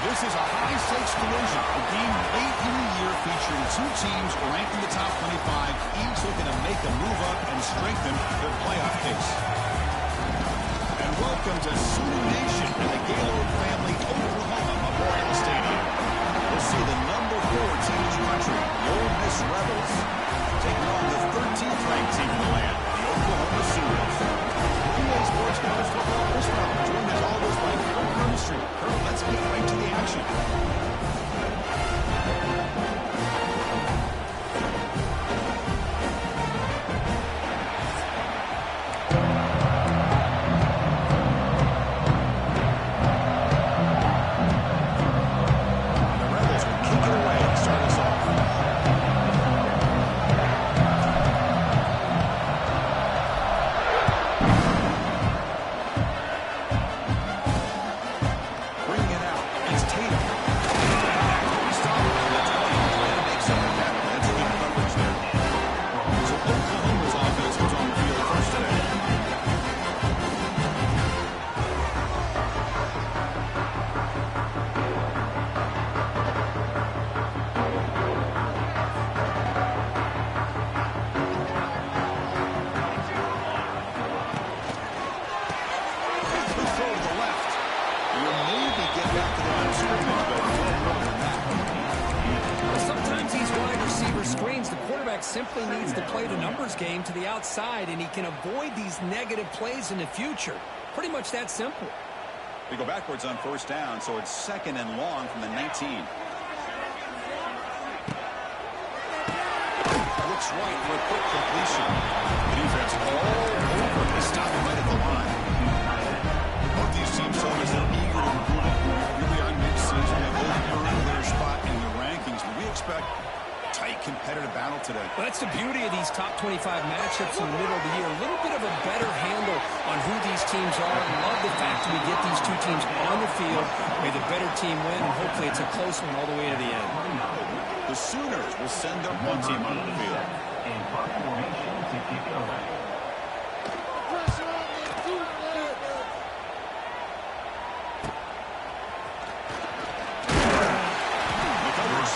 This is a high-stakes collision, a game late in the year featuring two teams ranked in the top 25, each looking to make a move up and strengthen their playoff case. And welcome to Sooner Nation and the Gaylord family Oklahoma Memorial Stadium. We'll see the number 4 team in the country, the Ole Miss Rebels, taking on the 13th ranked team in the land, the Oklahoma Sooners. NBA Sports College Football Chris Robert, joined as always by Kurt Hermstreet. Kurt, let's get right to the action. Simply needs to play the numbers game to the outside, and he can avoid these negative plays in the future. Pretty much that simple. They go backwards on first down, so it's 2nd and long from the 19. Looks right for a quick completion. The defense all over. They stop him right at the line. Both these teams show us they're eager to improve it. Really on mid-season, they both earned their spot in the rankings, but we expect tight competitive battle today. Well, that's the beauty of these top 25 matchups in the middle of the year. A little bit of a better handle on who these teams are. I love the fact that we get these two teams on the field. May the better team win, and hopefully it's a close one all the way to the end. The Sooners will send their punt team onto the field.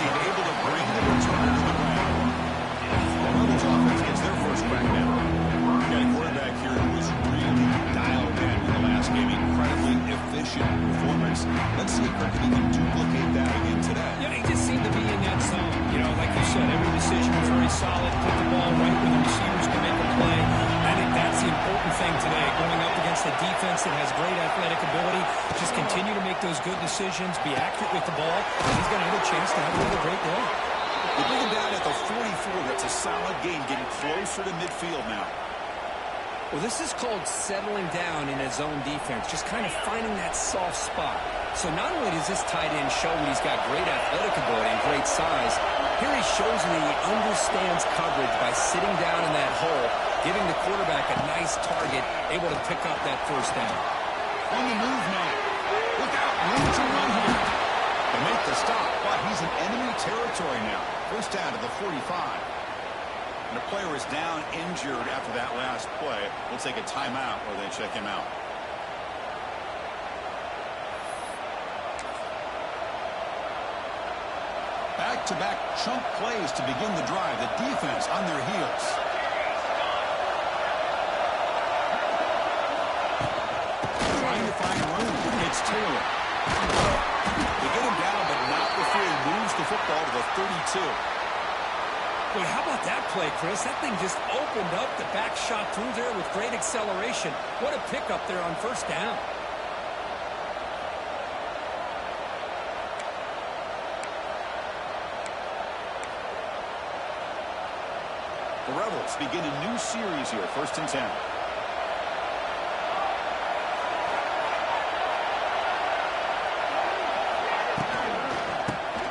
Able to bring the return to the ground. The Rebels offense gets their first crack now. We got a quarterback here who was really dialed in the last game. Incredibly efficient performance. Let's see if Kirk can duplicate that again today. Yeah, he just seemed to be in that zone. You know, like you said, every decision was very solid. Put the ball right where the receivers can make a play. I think that's the important thing today, going up against a defense that has great athletic ability. Just continue to make those good decisions, be accurate with the ball, and he's going to have a chance to have another great day. They bring him down at the 44. That's a solid gain, getting closer to midfield now. Well, this is called settling down in his zone defense, just kind of finding that soft spot. So not only does this tight end show that he's got great athletic ability and great size, here he shows that he understands coverage by sitting down in that hole, giving the quarterback a nice target, able to pick up that first down. On the move now. Look out, room to run here. They make the stop, but he's in enemy territory now. First down to the 45. And the player is down injured after that last play. We'll take a timeout where they check him out. Back-to-back chunk plays to begin the drive. The defense on their heels. Trying to find room. It's Taylor. They get him down, but not before he moves the football to the 32. Boy, how about that play, Chris? That thing just opened up. The back shot through there with great acceleration. What a pickup there on first down. The Rebels begin a new series here, 1st and 10.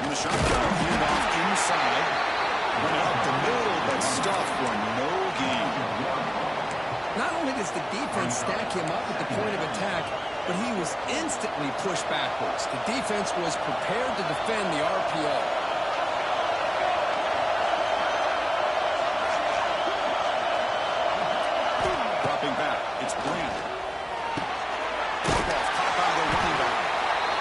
In the shotgun, handoff inside. Went up the middle, but stuffed for no gain. Not only does the defense stack him up at the point of attack, but he was instantly pushed backwards. The defense was prepared to defend the RPO. Dropping back, it's Grant. Football caught by the running back.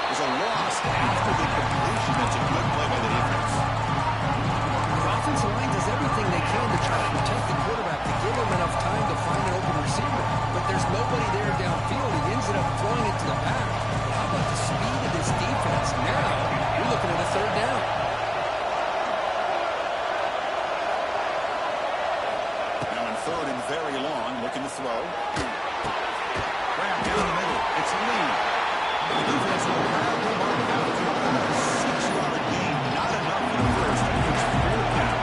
There's a loss just after the completion. That's a good play by the defense. The offensive line does everything they can to try to protect the quarterback, to give him enough time to find an open receiver. But there's nobody there downfield. He ends up throwing it to the back. How about the speed of this defense? Now, you're looking at a third down. Now in third and very long, looking to throw. Grab down the middle. It's Lee. The defense will grab the ball down to about a 6-yard gain. Not enough for the first. It's full count.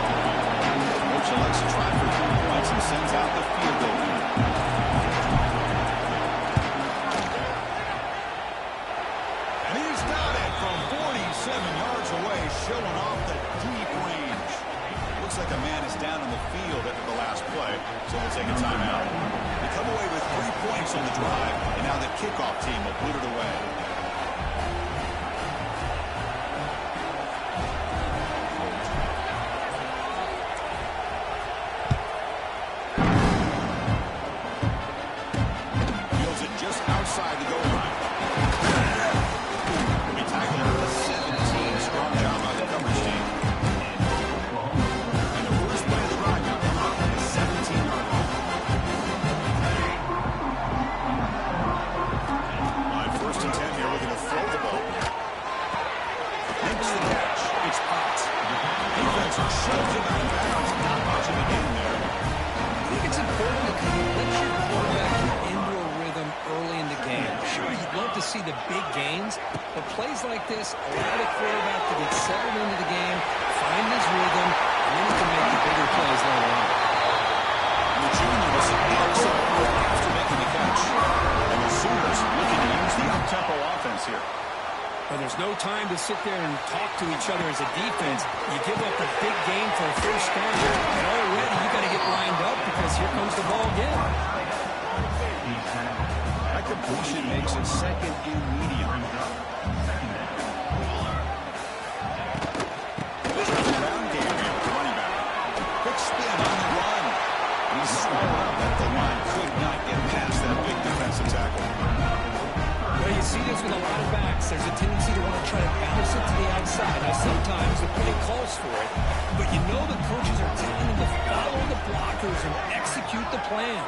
Coach elects to try for 2 points and sends out the field goal unit. And he's got it from 47 yards away, showing off the deep range. Looks like a man is down on the field after the last play, so we'll take a timeout. They come away with 3 points on the drive, and now the kickoff team will put it away. Fields it just outside the goal line. He'll be tackled at the 17. Strong job by the coverage team. And the first play of the drive now come up at the 17-yard line. On first and 10 here, looking to throw the ball. Makes the catch. It's popped. Defense shoves it out of bounds. Not much of a gain there. I think it's important because you let your quarterback get into a rhythm early in the game. Sure, you'd love to see the big gains, but plays like this allow the quarterback to get settled into the game, find his rhythm, and then he can make the bigger plays later on. And the junior was excellent after making the catch. And the Sooners looking to use the up-tempo offense here. But there's no time to sit there and talk to each other as a defense. You give up a big game for a first down, and already you got to get lined up because here comes the ball again. That completion makes it second and medium. This is a ground game here with the running back. Quick spin on the run. He's swallowed up that the line could not get past that big defensive tackle. Well, you see this with a lot of backs. There's a tendency to want to try to bounce it to the outside. Now, sometimes the play calls for it, but you know the coaches are telling them to follow the blockers and execute the plan.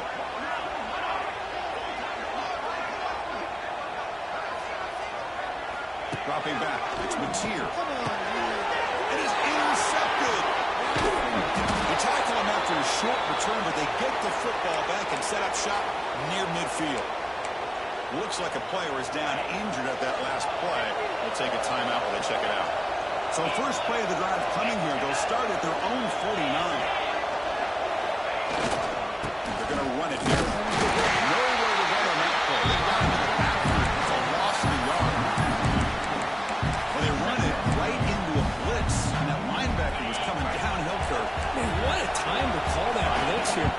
Dropping back. It's Mateer. It is intercepted. They tackle him after a short return, but they get the football back and set up shop near midfield. Looks like a player is down injured at that last play. They'll take a timeout while they check it out. So first play of the drive coming here. They'll start at their own 49. They're going to run it here. Nowhere to run on that play. They got him in the backfield. It's a loss of a yard. Well, they run it right into a blitz, and that linebacker was coming downhill for. Man, what a time to call that blitz here.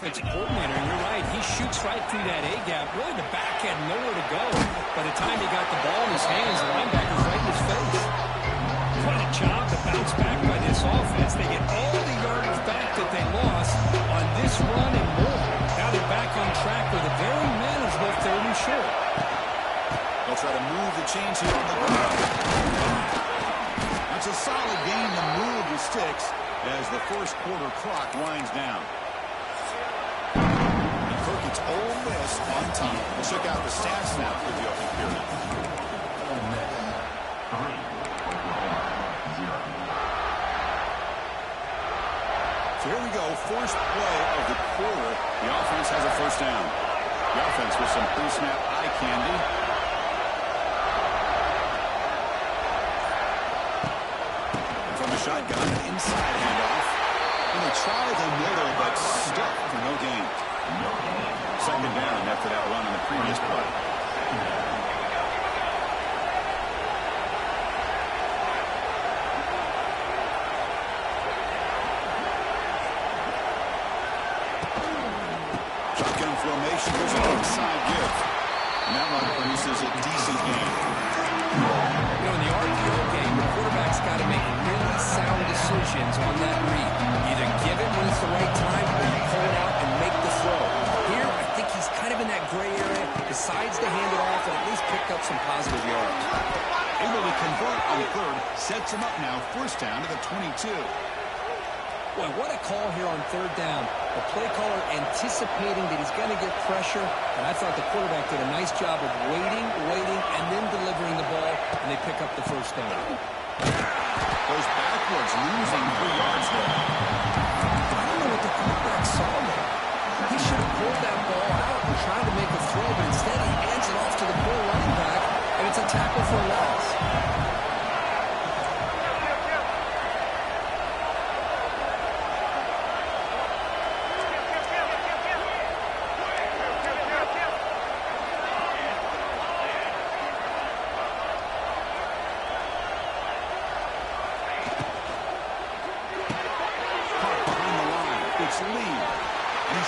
Defensive coordinator, and you're right, he shoots right through that A-gap. Really, the back had nowhere to go. By the time he got the ball in his hands, the linebacker's right in his face. What a job to bounce back by this offense. They get all the yardage back that they lost on this run and more. Now they're back on track with a very manageable third and short. They'll try to move the chains here on the ground. That's a solid gain to move the sticks as the first quarter clock winds down. It's Ole Miss on top. We'll check out the stats now for the opening period. So here we go. First play of the quarter. The offense has a first down. The offense with some pre-snap eye candy. And from the shotgun, an inside handoff. And they try the middle, but stuck for no gain. Second down after that run on the previous play. Shotgun formation, there's an inside give. And that one produces a decent gain. You know, in the RPO game, the quarterback quarterback's got to make really sound decisions on that read. Either give it when it's the right time or you pull it out and make the throw. Here, I think he's kind of in that gray area, decides to hand it off and at least picked up some positive yards. Able to convert on third, sets him up now, first down to the 22. Boy, what a call here on third down. The play caller anticipating that he's going to get pressure, and I thought the quarterback did a nice job of waiting, and then delivering the ball, and they pick up the first down. Goes backwards, losing 3 yards there. I don't know what the quarterback saw there. He should have pulled that ball out and tried to make a throw, but instead he hands it off to the poor running back, and it's a tackle for a loss.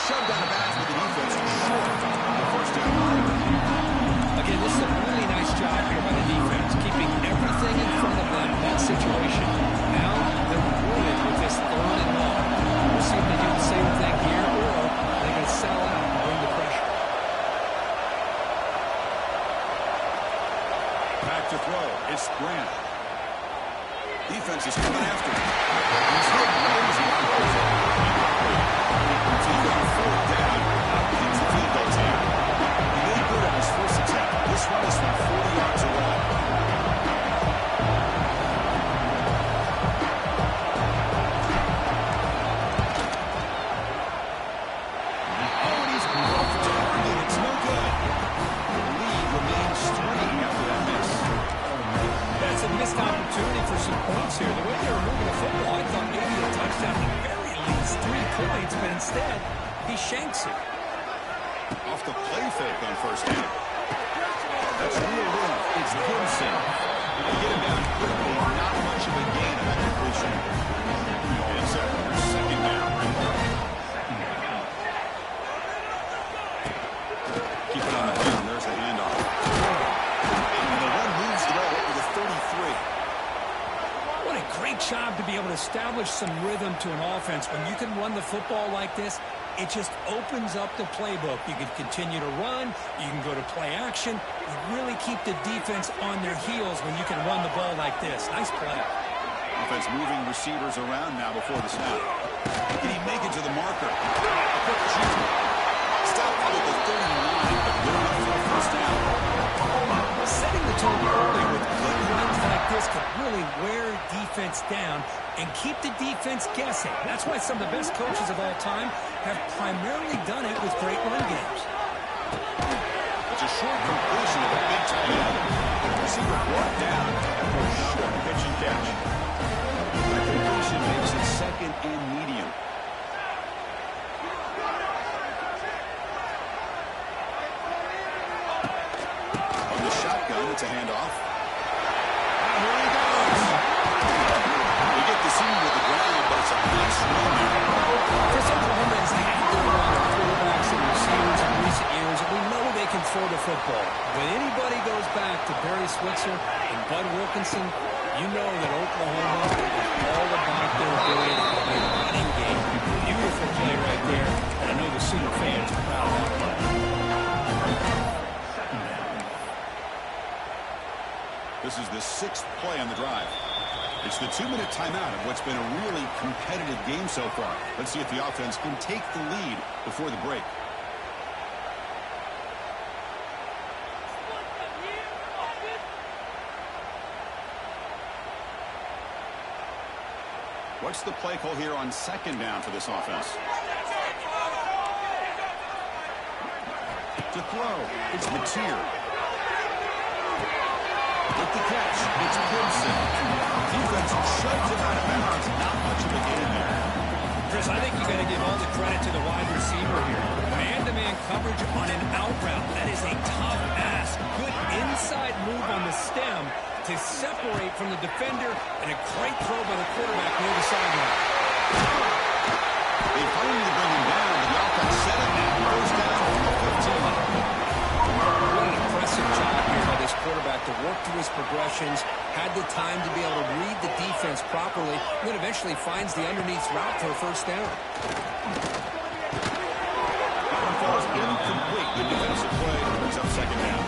Shoved out of bounds with the defense short of the first down line. Again, this is a really nice job here by the defense, keeping everything in front of them in that situation. Now they're rewarded with this third and long. We'll see if they do the same thing here, or they're going to sell out and bring the pressure. Back to throw. It's Grant. Defense is coming after him. He's hit lazy on the fourth down, kicks the field goal team. He made good on his first attempt. This one is from 40 yards away. Oh, and he's off target. It's no good. The lead remains 3 after that miss. That's a missed opportunity for some points here. The way they were moving the football, I thought maybe a touchdown at the very least 3 points, but instead he shanks it. Off the play fake on first down. That's reeled in. It's Gibson. They get him down quickly. Not much of a gain on that completion. And it's second down. Keep it on the ground. There's the handoff. And the one moves the ball over the 33. What a great job to be able to establish some rhythm to an offense. When you can run the football like this, it just opens up the playbook. You can continue to run. You can go to play action. You really keep the defense on their heels when you can run the ball like this. Nice play. Offense moving receivers around now before the snap. Can he make it to the marker? Stop at the 39, but good enough for a first down. Setting the tone early with good runs like this could really wear defense down and keep the defense guessing. That's why some of the best coaches of all time have primarily done it with great run games. It's a short completion of a big tight end. Receiver brought down after a short pitch and catch. That completion makes it second and medium. On the shotgun, it's a handoff. And here he goes. They get the seam with the ground, but it's a nice run there. Chris, Oklahoma has had good run of quarterbacks and receivers in recent years, and we know they can throw the football. When anybody goes back to Barry Switzer and Bud Wilkinson, you know that Oklahoma is all about their ability to play the running game. Beautiful play right there, and I know the Sooner fans are proud of that play. This is the 6th play on the drive. It's the 2-minute timeout of what's been a really competitive game so far. Let's see if the offense can take the lead before the break. What's the play call here on second down for this offense? To throw, it's Mateer. With the catch, it's Gibson. Defense shoves him out of bounds. Not much of a gain there. Chris, I think you got to give all the credit to the wide receiver here. Man-to-man coverage on an out route. That is a tough ask. Good inside move on the stem to separate from the defender, and a great throw by the quarterback near the sideline. They finally bring him down, but the offense set it now. First down from the 15. What an impressive job here by this quarterback to work to his progressions, had the time to be able to read the defense properly, and then eventually finds the underneath route for a first down. That one falls incomplete. Good defensive play. Brings up second down.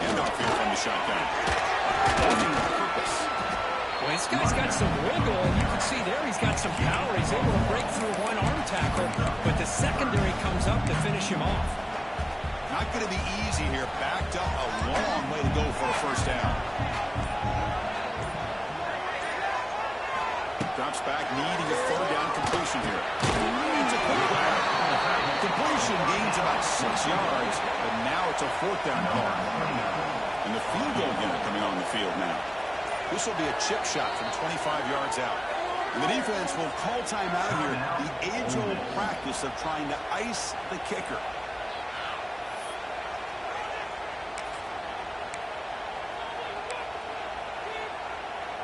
Handoff here from the shotgun. Walking with purpose. Well, this guy's got some wiggle, and you can see there he's got some power. He's able to break through one arm tackle, but the secondary comes up to finish him off. Not going to be easy here. Backed up a long way to go for a first down. Drops back, needing a third down completion here. It's a quick grab. Completion gains about 6 yards, but now it's a fourth down call. And the field goal unit coming on the field now. This will be a chip shot from 25 yards out. And the defense will call timeout here. The age-old practice of trying to ice the kicker.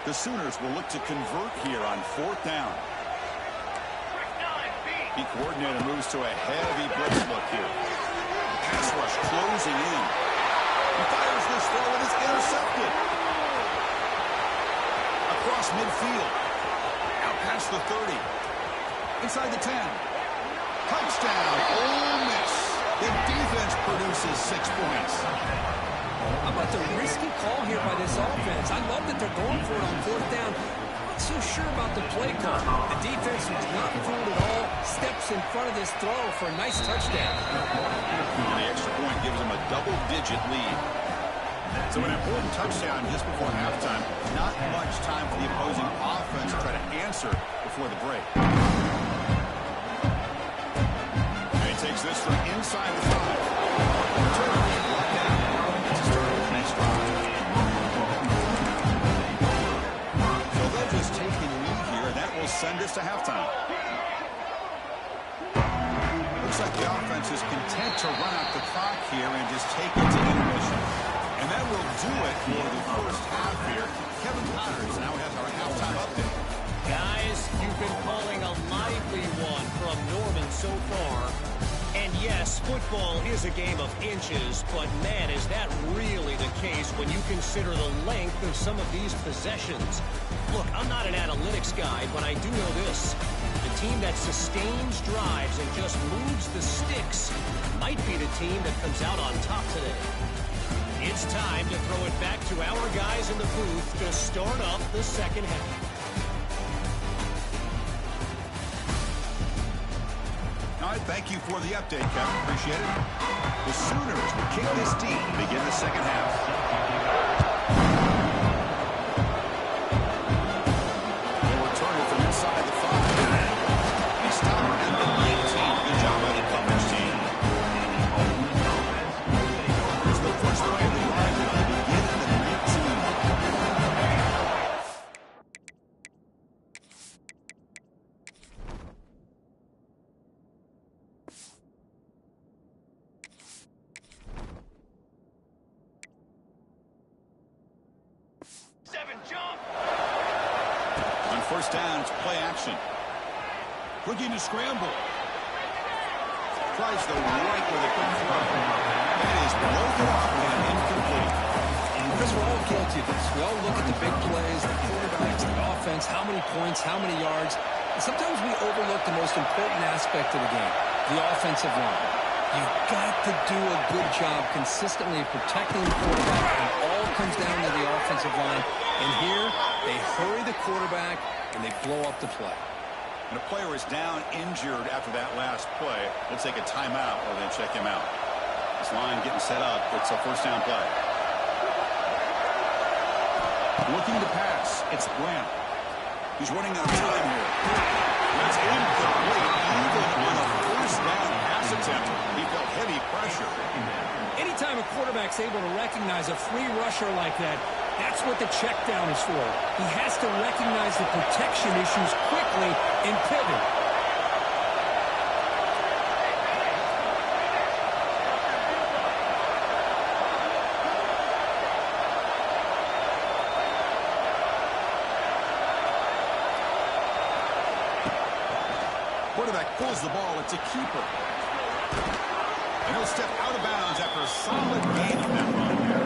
The Sooners will look to convert here on fourth down. The coordinator moves to a heavy blitz look here. Pass rush closing in. He fires this throw and it's intercepted. Across midfield. Out past the 30. Inside the 10. Touchdown, Ole Miss. The defense produces 6 points. How about the risky call here by this offense? I love that they're going for it on fourth down. Not so sure about the play call. The defense was not fooled at all. Steps in front of this throw for a nice touchdown. And the extra point gives them a double-digit lead. So an important touchdown just before halftime. Not much time for the opposing offense to try to answer before the break. And he takes this from inside the 5. Send us to halftime. Looks like the offense is content to run out the clock here and just take it to intermission. And that will do it for the first half here. Kevin Connors now has our halftime update. Guys, you've been calling a lively one from Norman so far. And yes, football is a game of inches, but man, is that really the case when you consider the length of some of these possessions. Look, I'm not an analytics guy, but I do know this. The team that sustains drives and just moves the sticks might be the team that comes out on top today. It's time to throw it back to our guys in the booth to start up the second half. All right, thank you for the update, Kevin. Appreciate it. The Sooners will kick this deep to begin the second half. They'll return it from inside the 5. They stop at the 19. Good job by the coverage team. It's the first play of the drive here. They begin at the 19. On first down, it's play action. Looking to scramble. Tries the right with a quick throw. That is broken off and incomplete. Because we're all guilty of this. We all look at the big plays, the quarterbacks, the offense, how many points, how many yards. And sometimes we overlook the most important aspect of the game, the offensive line. You've got to do a good job consistently protecting the quarterback, and it all comes down to the offensive line. And here, they hurry the quarterback, and they blow up the play. When a player is down injured after that last play, they'll take a timeout or they check him out. This line getting set up. It's a first down play. Looking to pass. It's Grant. He's running out of time here. That's incomplete. Even on a first down pass attempt, he felt heavy pressure. Anytime a quarterback's able to recognize a free rusher like that, that's what the check down is for. He has to recognize the protection issues quickly and pivot. Quarterback pulls the ball. It's a keeper. And he'll step out of bounds after a solid gain on that run there.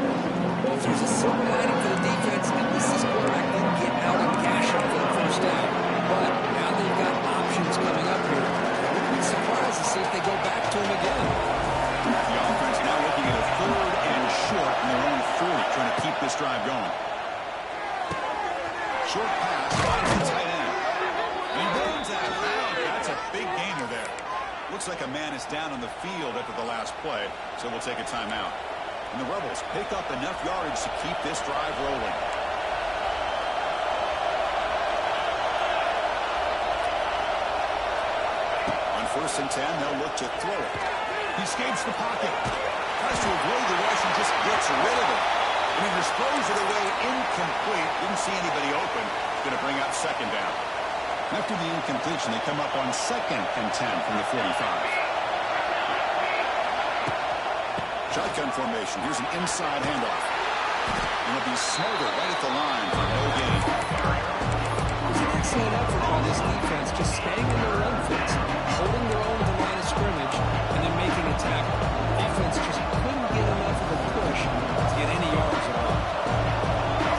Well, if there's a silver lining for the defense, at least this quarterback didn't get out and gash him for the first down. But now they've got options coming up here. I wouldn't be surprised to see if they go back to him again. The offense now looking at a 3rd and short in their own 40, trying to keep this drive going. Short pass, finds the tight end. He runs out of bounds. That's a big gainer there. Looks like a man is down on the field after the last play, so we'll take a timeout. And the Rebels pick up enough yardage to keep this drive rolling. On 1st and 10, they'll look to throw it. He escapes the pocket. Tries to avoid the rush and just gets rid of it. And he just throws it away incomplete. Didn't see anybody open. Going to bring up 2nd down. After the incompletion, they come up on 2nd and 10 from the 45. Shotgun formation. Here's an inside handoff. And it'll be Smothered right at the line for no gain. It's an excellent effort by this defense, just staying in their run fits, holding their own to the line of scrimmage, and then making a tackle. Offense just couldn't get enough of a push to get any yards at all.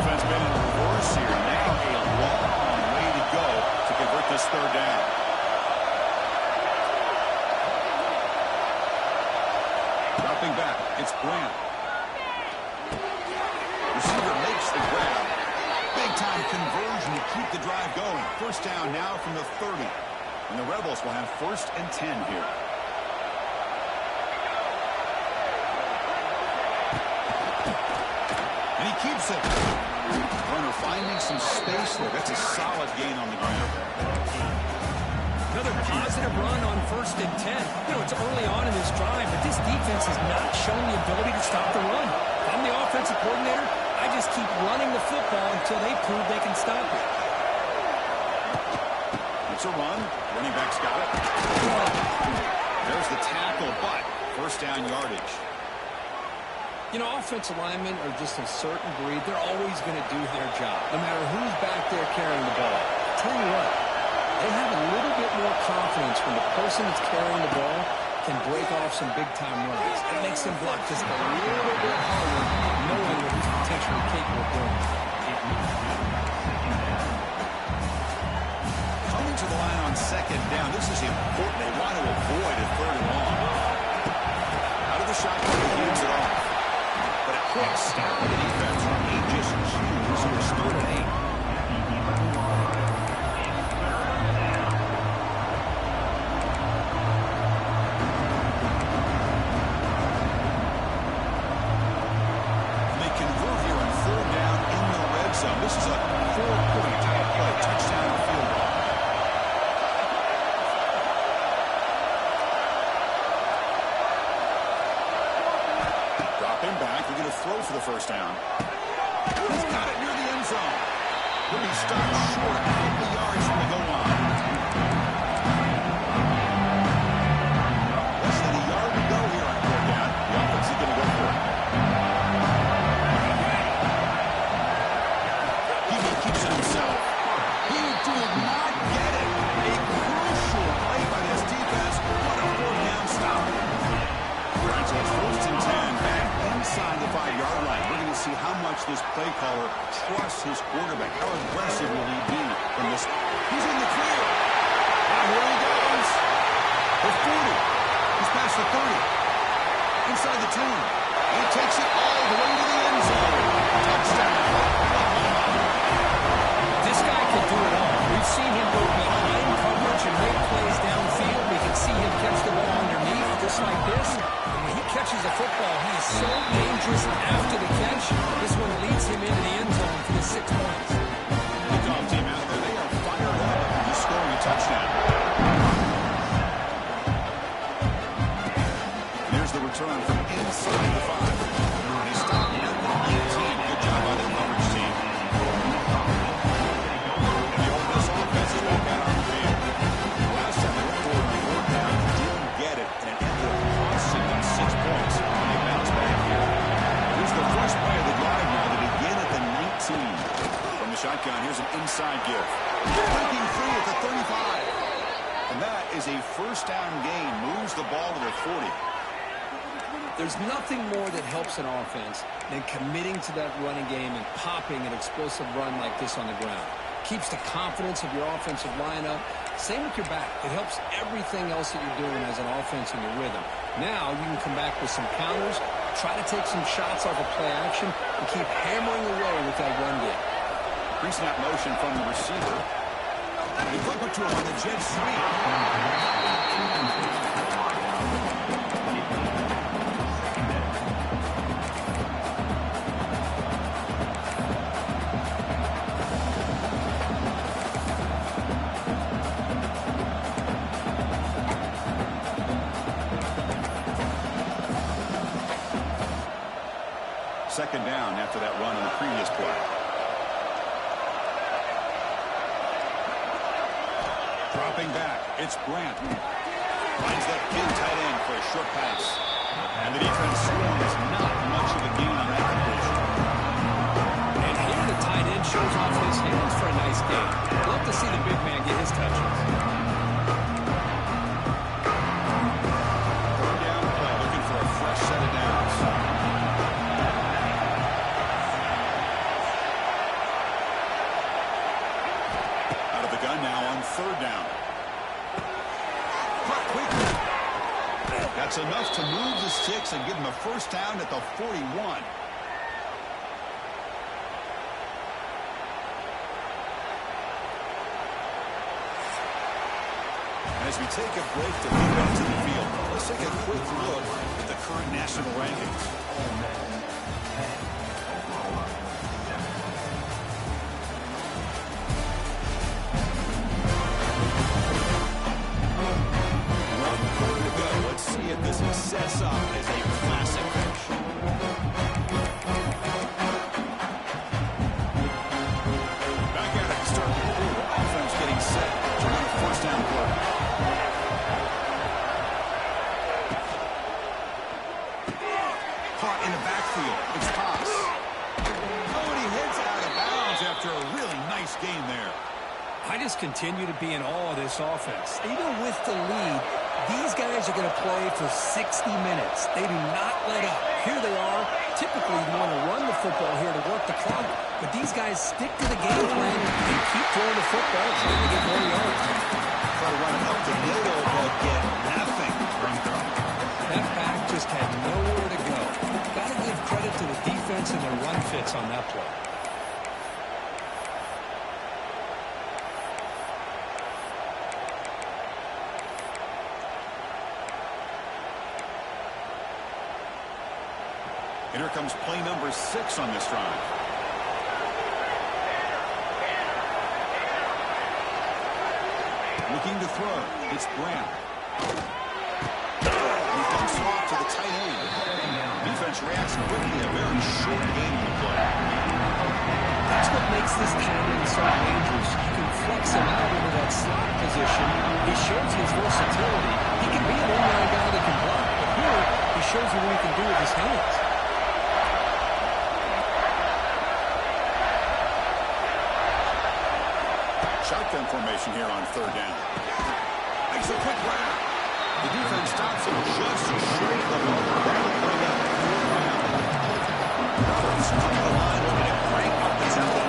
Offense been in reverse here. Now a long way to go to convert this 3rd down. Dropping back, it's Grant. Receiver makes the grab. Big-time conversion to keep the drive going. 1st down now from the 30. And the Rebels will have 1st and 10 here. And he keeps it. Runner finding some space there. That's a solid gain on the ground. Another positive run on 1st and 10. You know, it's early on in this drive, but this defense has not shown the ability to stop the run. If I'm the offensive coordinator, I just keep running the football until they prove they can stop it. It's a run. Running back's got it. There's the tackle, but 1st down yardage. You know, offensive linemen are just a certain breed. They're always going to do their job, no matter who's back there carrying the ball. I'll tell you what, they have a little bit more confidence when the person that's carrying the ball can break off some big-time runs. It makes them block just a little bit harder, knowing what he's potentially capable of doing. Coming to the line on 2nd down. This is important. They want to avoid a 3rd and long. Out of the shotgun, he hands it off. But a quick stop in the defense. He just chews. So it's 3rd and 8. This is a 4-point type play. Touchdown field goal. Dropping back. They're going to throw for the 1st down. He's got it near the end zone. He'll be stopped short a couple of yards from the goal line. Less than a yard to go here on 4th down. The offense is going to go for it. Keeps it himself. He did not get it. A crucial play by this defense. What a 4th down stop. Right, so it's 1st and 10 back inside the 5-yard line. We're going to see how much this play caller trusts his quarterback. How aggressive will he be from this? He's in the clear. And here he goes. The 40. He's past the 30. Inside the 10. He takes it all the way to the end zone. Touchdown. This guy can do it all. We've seen him go behind coverage and make plays downfield. We can see him catch the ball underneath, just like this. And when he catches a football, he is so dangerous after the catch. This one leads him into the end zone for the 6 points. Kickoff team out there. They are fired up. He's scoring a touchdown. Here's the return from inside the 5. He stopped at the 19. Good job by the coverage team. Shotgun, here's an inside give. Breaking free at the 35. And that is a first down gain. Moves the ball to the 40. There's nothing more that helps an offense than committing to that running game and popping an explosive run like this on the ground. Keeps the confidence of your offensive lineup. Same with your back. It helps everything else that you're doing as an offense in your rhythm. Now you can come back with some counters, try to take some shots off of play action, and keep hammering away with that run game. Pre-snap motion from the receiver. They flip it to him on the jet sweep. Second down after that run on the previous play. Dropping back, it's Grant. Finds that kid tight end for a short pass. And the defense swarms not much of a gain on that completion. And here the tight end shows off his hands for a nice game. Love to see the big man get his touches. Third down play, looking for a fresh set of downs. Out of the gun now on third down. That's enough to move the sticks and give him a first down at the 41. As we take a break to move back to the field, let's take a quick look at the current national rankings. Let's see if this sets up as a classic finish. Back at it to start the quarter. Offense getting set to run a first down play. Caught in the backfield. It's Haas. Oh, and he heads out of bounds after a really nice game there. I just continue to be in awe of this offense. Even with the lead, these guys are going to play for 60 minutes. They do not let up. Here they are. Typically, you want to run the football here to work the clock, but these guys stick to the game plan and keep throwing the football, trying to get more yards. Try to run it up the middle, but get nothing. That back just had nowhere to go. Got to give credit to the defense and their run fits on that play. And here comes play number 6 on this drive. Looking to throw. It's Grant. He dumps it off to the tight end. Defense reacts quickly. A very short game to play. That's what makes this tight end so dangerous. You can flex him out into that slot position. He shows his versatility. He can be an in-line guy that can block, but here he shows you what he can do with his hands. Shotgun formation here on third down. Makes a quick route. The defense stops him just short of the ball. That'll bring up fourth down. He's up the line, looking to crank up the tempo.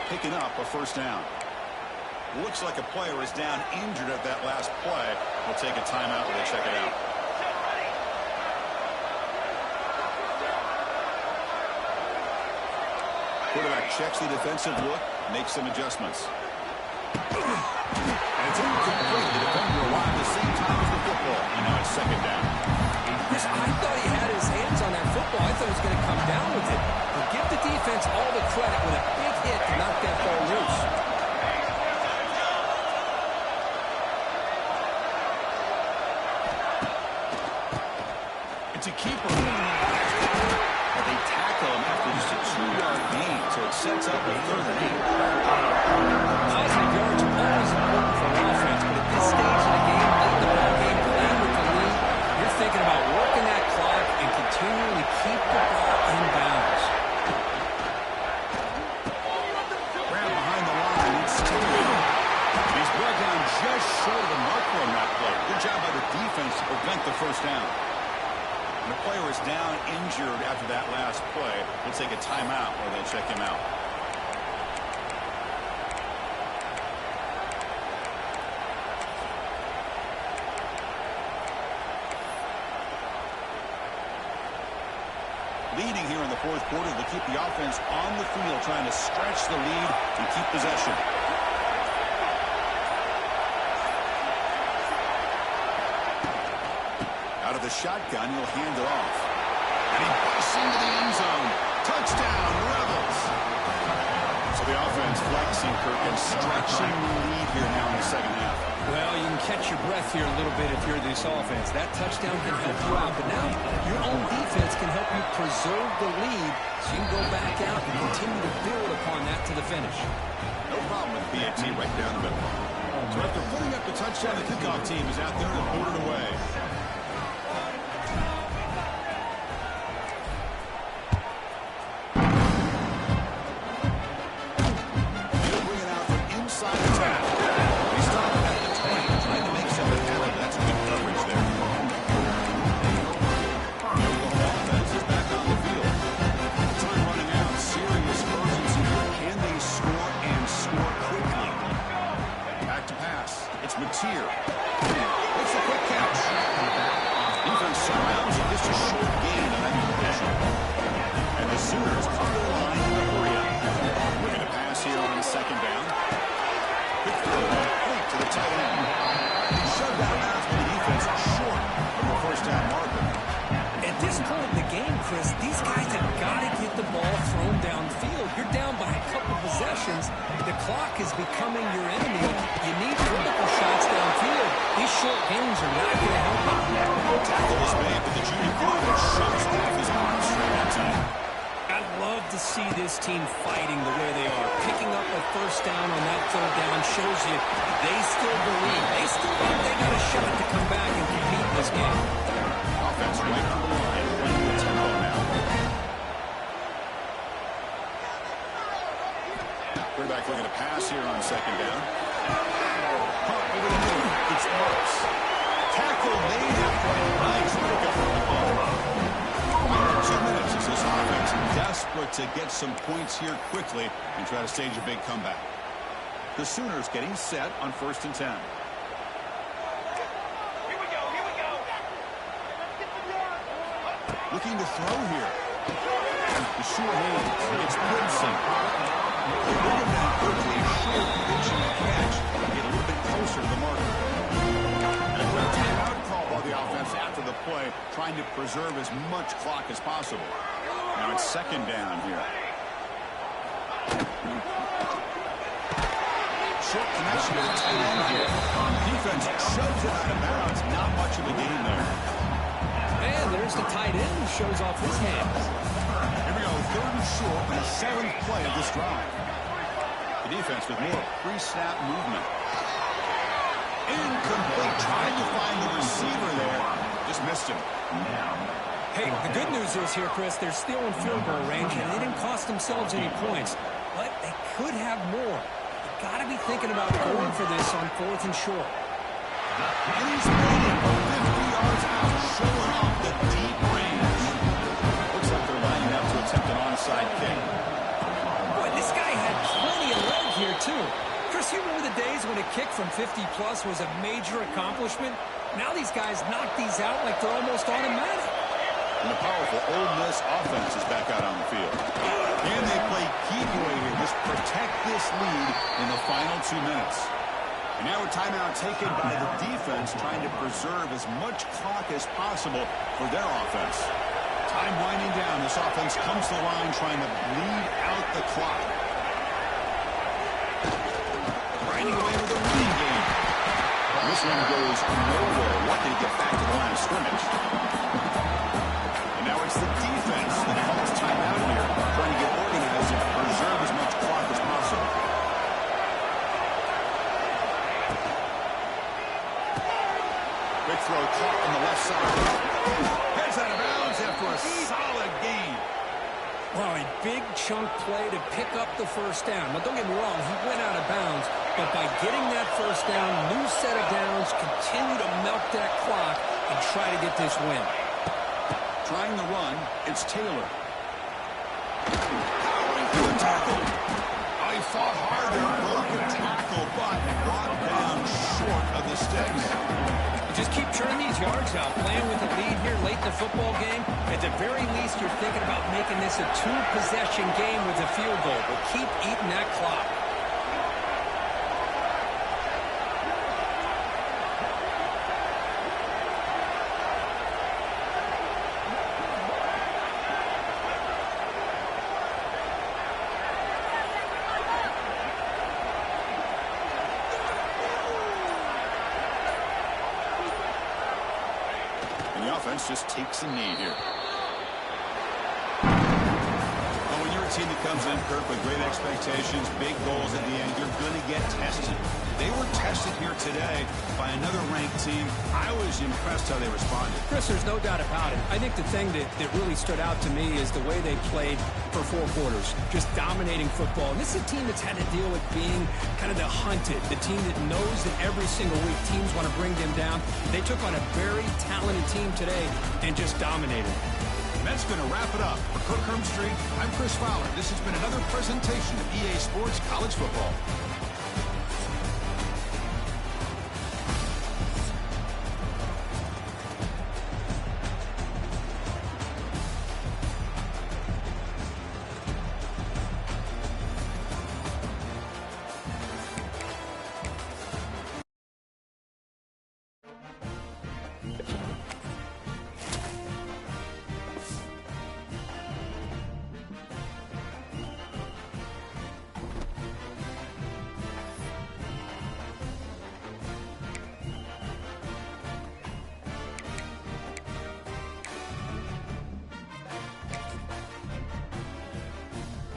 Picking up a first down. Looks like a player is down injured at that last play. We'll take a timeout when they check it out. Quarterback checks the defensive look, makes some adjustments. And it's incomplete. The defender arrived at the same time as the football. And now it's second down. Chris, I thought he had his hands on that football. I thought he was going to come down with it. But give the defense all the credit with a big hit to knock that ball loose. It's a keeper. And they tackle him after just a 2-yard sets up a 3rd and 8. Positive yards are always important for an offense, but at this stage of the game, late in the ball game, playing with the lead, you're thinking about working that clock and continually keep the ball in bounds. Grab behind the line. It's Taylor. He's brought down just short of the marker on that play. Good job by the defense to prevent the first down. And the player is down injured after that last play. We'll take a timeout while they check him out. Leading here in the 4th quarter to keep the offense on the field, trying to stretch the lead and keep possession. Out of the shotgun, he'll hand it off. And he busts into the end zone. Touchdown, Rebels. So the offense flexing, Kirk, and stretching the lead here now in the second half. Well, you can catch your breath here a little bit if you're this offense. That touchdown can help you out, but now your own defense can help you preserve the lead so you can go back out and continue to build upon that to the finish. No problem with BAT right down the middle. So after putting up the touchdown, the kickoff team is out there to put it away. The clock is becoming your enemy. You need critical shots downfield. These short gains are not going to help you. Tackle is made, but the junior quarterback shoves back his arms for that time. I'd love to see this team fighting the way they are. Picking up a first down on that 3rd down shows you they still believe. They still think they got a shot to come back and compete in this game. Offense right to the line, running the tempo now. Quarterback looking to pass here on 2nd down. Pump over the middle. It's Marks. Tackle made after a nice pickup on the ball. Under 2 minutes as this offense desperate to get some points here quickly and try to stage a big comeback. The Sooners getting set on 1st and 10. Looking to throw here. The sure hands. It's Woodson. They bring him down quickly, a short pitch and catch. Get a little bit closer to the marker. And a quick timeout call by the offense after the play, trying to preserve as much clock as possible. Now it's 2nd down here. Short connection to the tight end here. Defense shoves it out of bounds. Not much of a gain there. And there's the tight end who shows off his hands. Here we go, 3rd and short on the 7th play of this drive. The defense with more pre-snap movement. Incomplete, trying to find the receiver there. Just missed him. Hey, the good news is here, Chris, they're still in field goal range, and they didn't cost themselves any points. But they could have more. You got to be thinking about going for this on 4th and short. And he's waiting 50 yards out, showing off the deep range. Looks like they're lining up to attempt an onside kick. Boy, this guy had plenty of leg here, too. Chris, you remember the days when a kick from 50-plus was a major accomplishment? Now these guys knock these out like they're almost automatic. And the powerful Ole Miss offense is back out on the field. And they play keep away here. Just protect this lead in the final 2 minutes. And now a timeout taken by the defense, trying to preserve as much clock as possible for their offense. Time winding down. This offense comes to the line trying to bleed out the clock. Grinding away with a running game. This one goes nowhere. Lucky to get back to the line of scrimmage. And now it's the defense that calls timeout here, trying to get organized and preserve as way to pick up the first down. Now, don't get me wrong, he went out of bounds, but by getting that first down, new set of downs, continue to milk that clock and try to get this win. Trying the run, it's Taylor. Powering through the tackle. I fought hard there, broke a tackle, but brought down short of the sticks. Just keep churning these yards out. Playing with a lead here late in the football game, at the very least, you're thinking about making this a two-possession game with a field goal, but keep eating that clock. And the offense just takes a knee here. Well, when you're a team that comes in, Kirk, with great expectations, big goals at the end, you're going to get tested. They were tested here today by another ranked team. I was impressed how they responded. Chris, there's no doubt about it. I think the thing that really stood out to me is the way they played for 4 quarters, just dominating football. And this is a team that's had to deal with being kind of the hunted, the team that knows that every single week teams want to bring them down. They took on a very talented team today and just dominated. And that's going to wrap it up. For Kirk Street, I'm Chris Fowler. This has been another presentation of EA Sports College Football.